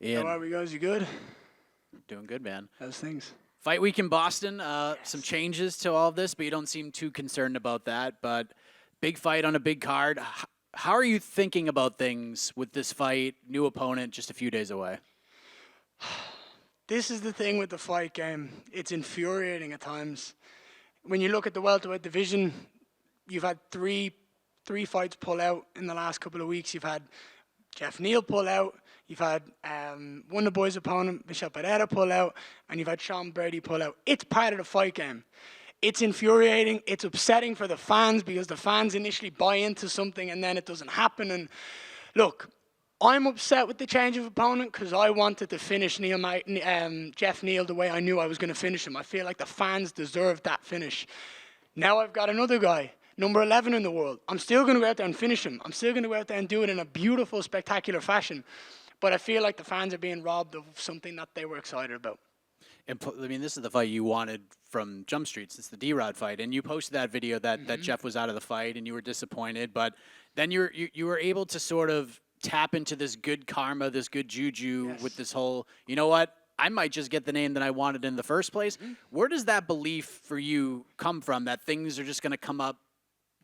Ian, How are we, guys? You good? doing good, man. How's things? Fight week in Boston. Some changes to all of this, but you don't seem too concerned about that. But big fight on a big card. How are you thinking about things with this fight? New opponent, just a few days away. This is the thing with the fight game. It's infuriating at times. When you look at the welterweight division, you've had three fights pull out in the last couple of weeks. You've had Geoff Neal pull out. You've had one of the boys' opponent, Michel Pereira, pull out, and you've had Sean Brady pull out. It's part of the fight game. It's infuriating. It's upsetting for the fans because the fans initially buy into something and then it doesn't happen. And look, I'm upset with the change of opponent because I wanted to finish Geoff Neal the way I knew I was going to finish him. I feel like the fans deserved that finish. Now I've got another guy, number 11 in the world. I'm still going to go out there and finish him. I'm still going to go out there and do it in a beautiful, spectacular fashion. But I feel like the fans are being robbed of something that they were excited about. And I mean, this is the fight you wanted from Jump Streets. It's the D-Rod fight, and you posted that video that Geoff was out of the fight, and you were disappointed. But then you were able to sort of tap into this good karma, this good juju with this whole, you know what? I might just get the name that I wanted in the first place. Where does that belief for you come from, that things are just going to come up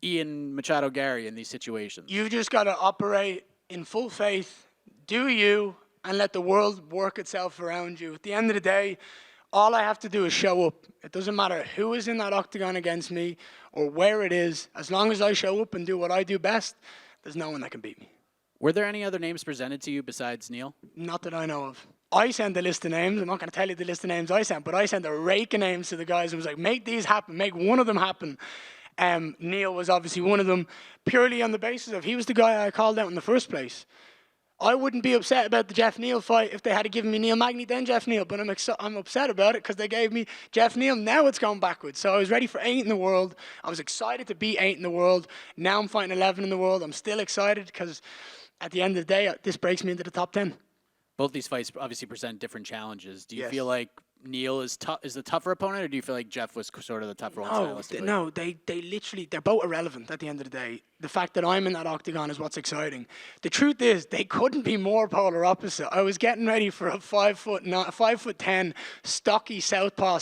Ian Machado Garry in these situations? You've just got to operate in full faith, do you, and let the world work itself around you. At the end of the day, all I have to do is show up. It doesn't matter who is in that octagon against me or where it is. As long as I show up and do what I do best, there's no one that can beat me. Were there any other names presented to you besides Neal? Not that I know of. I sent a list of names. I'm not going to tell you the list of names I sent, but I sent a rake of names to the guys and was like, make these happen. Make one of them happen. Neal was obviously one of them, purely on the basis of he was the guy I called out in the first place. I wouldn't be upset about the Geoff Neal fight if they had given me Neil Magny, then Geoff Neal. But I'm upset about it because they gave me Geoff Neal. Now it's gone backwards. So I was ready for 8 in the world. I was excited to beat 8 in the world. Now I'm fighting 11 in the world. I'm still excited because at the end of the day, this breaks me into the top 10. Both these fights obviously present different challenges. Do you Yes. feel like Neal is the tougher opponent, or do you feel like Geoff was sort of the tougher one stylistically? No, they literally, they're both irrelevant at the end of the day. The fact that I'm in that octagon is what's exciting. The truth is, they couldn't be more polar opposite. I was getting ready for a 5'10", stocky southpaw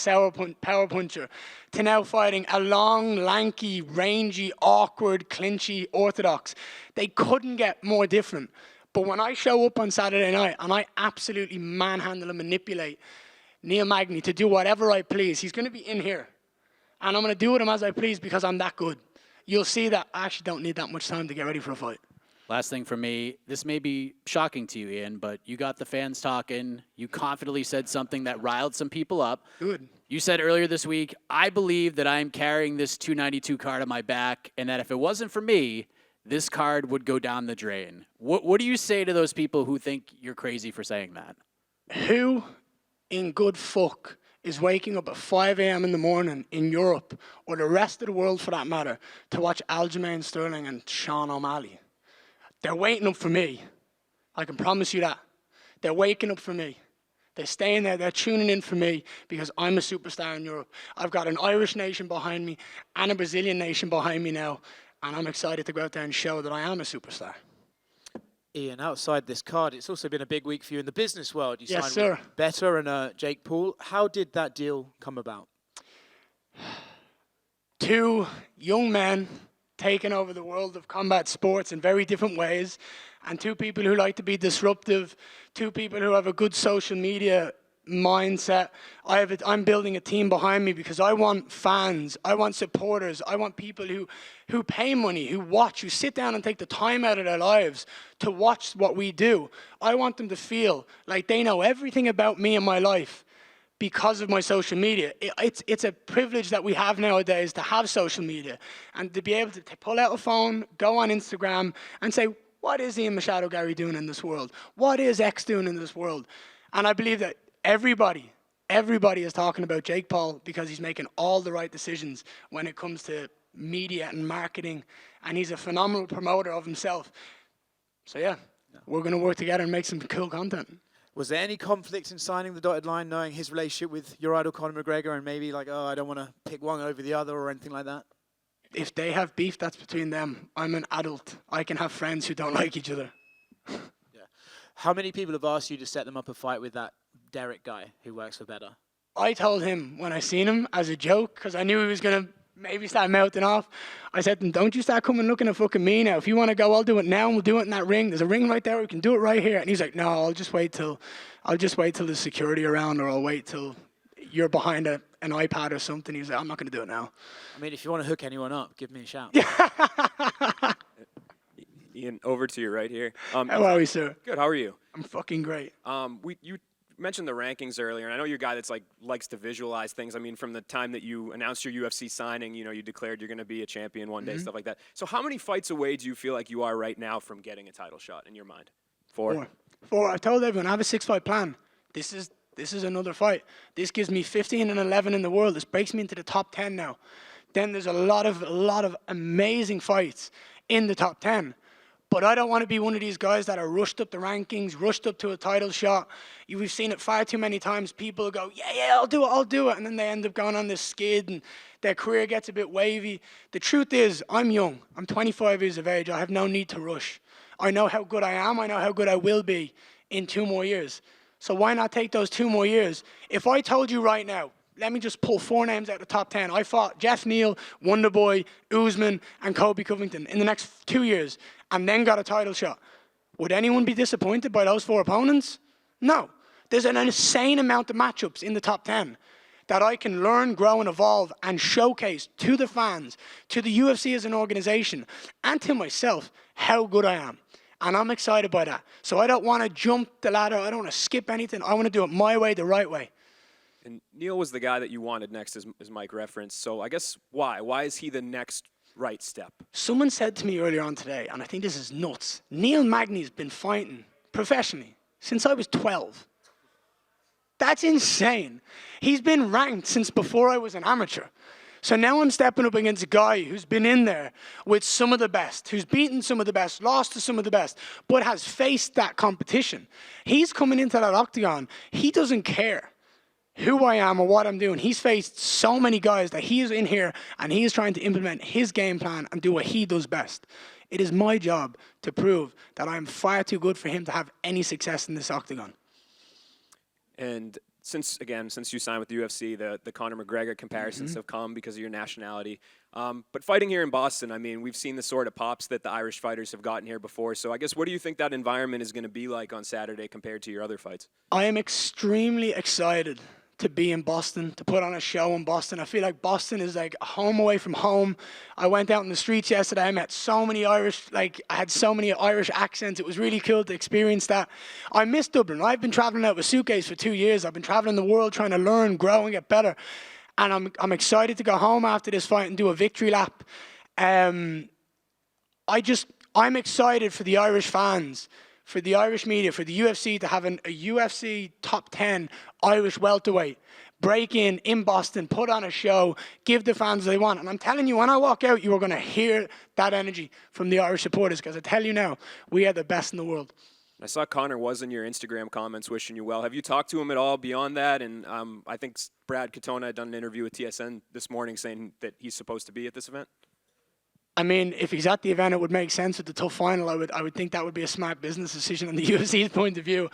power puncher to now fighting a long, lanky, rangy, awkward, clinchy orthodox. They couldn't get more different. But when I show up on Saturday night and I absolutely manhandle and manipulate Neil Magny to do whatever I please, he's going to be in here. And I'm going to do with him as I please because I'm that good. You'll see that I actually don't need that much time to get ready for a fight. Last thing for me, this may be shocking to you, Ian, but you got the fans talking. You confidently said something that riled some people up. Good. You said earlier this week, I believe that I'm carrying this 292 card on my back, and that if it wasn't for me, this card would go down the drain. What do you say to those people who think you're crazy for saying that? Who in good fuck is waking up at 5 a.m. in the morning in Europe, or the rest of the world for that matter, to watch Aljamain Sterling and Sean O'Malley? They're waiting up for me. I can promise you that. They're waking up for me. They're staying there. They're tuning in for me because I'm a superstar in Europe. I've got an Irish nation behind me and a Brazilian nation behind me now, and I'm excited to go out there and show that I am a superstar. Ian, outside this card, it's also been a big week for you in the business world. You Yes, signed with sir. Better and Jake Paul. How did that deal come about? 2 young men taking over the world of combat sports in very different ways, and 2 people who like to be disruptive, 2 people who have a good social media mindset. I'm building a team behind me because I want fans, I want supporters, I want people who pay money, who watch, who sit down and take the time out of their lives to watch what we do. I want them to feel like they know everything about me and my life because of my social media. It's a privilege that we have nowadays to have social media and to be able to pull out a phone, go on Instagram and say, what is Ian Machado Garry doing in this world? What is X doing in this world? And I believe that everybody is talking about Jake Paul because he's making all the right decisions when it comes to media and marketing, and he's a phenomenal promoter of himself. So yeah, we're going to work together and make some cool content. Was there any conflict in signing the dotted line, knowing his relationship with your idol Conor McGregor, and maybe like, oh, I don't want to pick one over the other or anything like that? If they have beef, that's between them. I'm an adult. I can have friends who don't like each other. How many people have asked you to set them up a fight with that Derek guy who works for Better? I told him when I seen him as a joke, because I knew he was going to maybe start mouthing off. I said to him, don't you start coming looking at fucking me now. If you want to go, I'll do it now, and we'll do it in that ring. There's a ring right there. We can do it right here. And he's like, no, I'll just wait till there's security around, or I'll wait till you're behind an iPad or something. He's like, I'm not going to do it now. I mean, if you want to hook anyone up, give me a shout. Ian, over to you right here. How are we, sir? Good. How are you? I'm fucking great. You mentioned the rankings earlier, and I know you're a guy that's likes to visualize things. I mean, from the time that you announced your UFC signing, you declared you're going to be a champion one day, stuff like that. So how many fights away do you feel like you are right now from getting a title shot in your mind? Four. I've told everyone I have a 6-fight plan. This is another fight. This gives me 15 and 11 in the world. This breaks me into the top 10 now. Then there's a lot of amazing fights in the top 10. But I don't want to be one of these guys that are rushed up the rankings, rushed up to a title shot. We've seen it far too many times. People go, yeah, I'll do it. And then they end up going on this skid and their career gets a bit wavy. The truth is, I'm young. I'm 25 years of age. I have no need to rush. I know how good I am. I know how good I will be in 2 more years. So why not take those 2 more years? If I told you right now, let me just pull 4 names out of the top 10. I fought Geoff Neal, Wonderboy, Usman, and Colby Covington in the next 2 years, and then got a title shot. Would anyone be disappointed by those 4 opponents? No. There's an insane amount of matchups in the top 10 that I can learn, grow, and evolve and showcase to the fans, to the UFC as an organization, and to myself how good I am. And I'm excited by that. So I don't want to jump the ladder. I don't want to skip anything. I want to do it my way, the right way. And Neal was the guy that you wanted next, as Mike referenced. So I guess why? Why is he the next right step? Someone said to me earlier on today, and I think this is nuts, Neil Magny's been fighting professionally since I was 12. That's insane. He's been ranked since before I was an amateur. So now I'm stepping up against a guy who's been in there with some of the best, who's beaten some of the best, lost to some of the best, but has faced that competition. He's coming into that octagon. He doesn't care who I am or what I'm doing. He's faced so many guys that he is in here and he is trying to implement his game plan and do what he does best. It is my job to prove that I'm far too good for him to have any success in this octagon. And since you signed with the UFC, the Conor McGregor comparisons have come because of your nationality. But fighting here in Boston, I mean, we've seen the sort of pops that the Irish fighters have gotten here before. So I guess what do you think that environment is going to be like on Saturday compared to your other fights? I am extremely excited to be in Boston, to put on a show in Boston. I feel like Boston is like a home away from home. I went out in the streets yesterday. I met so many Irish, I had so many Irish accents. It was really cool to experience that. I miss Dublin. I've been traveling out with a suitcase for 2 years. I've been traveling the world trying to learn, grow, and get better. And I'm excited to go home after this fight and do a victory lap. I'm excited for the Irish fans, for the Irish media, for the UFC to have a UFC top 10 Irish welterweight break in Boston, put on a show, give the fans what they want. And I'm telling you, when I walk out, you are going to hear that energy from the Irish supporters, because I tell you now, we are the best in the world. I saw Conor was in your Instagram comments wishing you well. Have you talked to him at all beyond that? And I think Brad Katona had done an interview with TSN this morning saying that he's supposed to be at this event. I mean, if he's at the event, it would make sense with the tough final. I would think that would be a smart business decision on the UFC's point of view.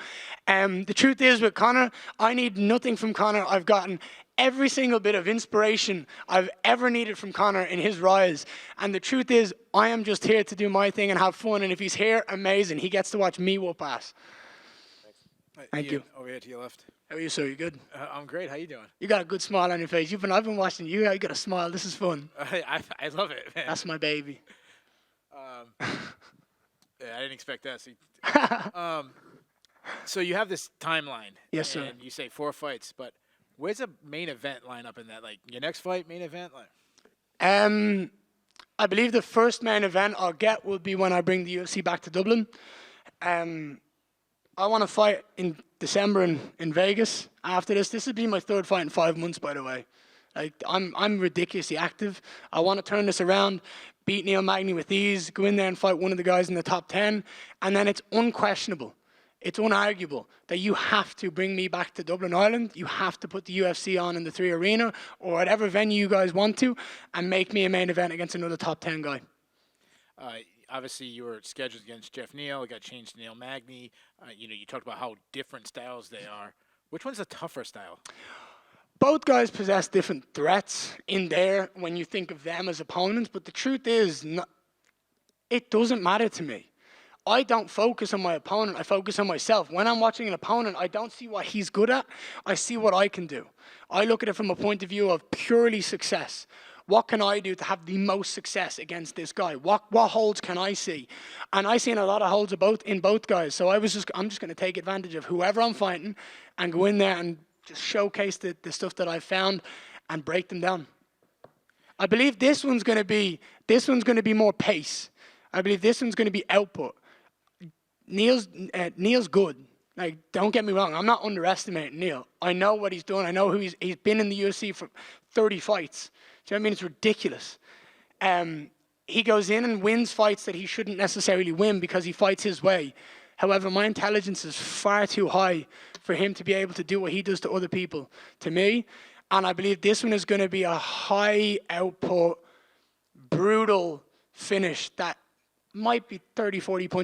The truth is, with Conor, I need nothing from Conor. I've gotten every single bit of inspiration I've ever needed from Conor in his rise. And the truth is, I am just here to do my thing and have fun. And if he's here, amazing. He gets to watch me whoop ass. Thank you. Over here to your left. How are you, sir? You good? I'm great. How you doing? You got a good smile on your face. I've been watching you. You got a smile. This is fun. I love it, man. That's my baby. Yeah, I didn't expect that. So you have this timeline. Yes, sir. And you say 4 fights, but where's a main event lineup in that? Like your next fight, main event? I believe the first main event I'll get will be when I bring the UFC back to Dublin. I want to fight in December in Vegas after this. This will be my 3rd fight in 5 months, by the way. I'm ridiculously active. I want to turn this around, beat Neil Magny with ease, go in there and fight one of the guys in the top 10, and then it's unquestionable. It's unarguable that you have to bring me back to Dublin, Ireland. You have to put the UFC on in the 3 Arena or whatever venue you guys want to and make me a main event against another top 10 guy. obviously you were scheduled against Geoff Neal. It got changed to Neil Magny. You talked about how different styles they are. Which one's the tougher style? Both guys possess different threats in there when you think of them as opponents, but the truth is, it doesn't matter to me. I don't focus on my opponent, I focus on myself. When I'm watching an opponent, I don't see what he's good at, I see what I can do. I look at it from a point of view of purely success. What can I do to have the most success against this guy? What holds can I see? And I seen a lot of holds in both guys. So I'm just going to take advantage of whoever I'm fighting and go in there and just showcase the stuff that I've found and break them down. I believe this one's going to be more pace. I believe this one's going to be output. Neal's good. Like, don't get me wrong. I'm not underestimating Neal. I know what he's done. I know who he's been in the UFC for 30 fights. Do you know what I mean? It's ridiculous. He goes in and wins fights that he shouldn't necessarily win because he fights his way. However, my intelligence is far too high for him to be able to do what he does to other people, to me. And I believe this one is going to be a high output, brutal finish that might be 30, 40 punches.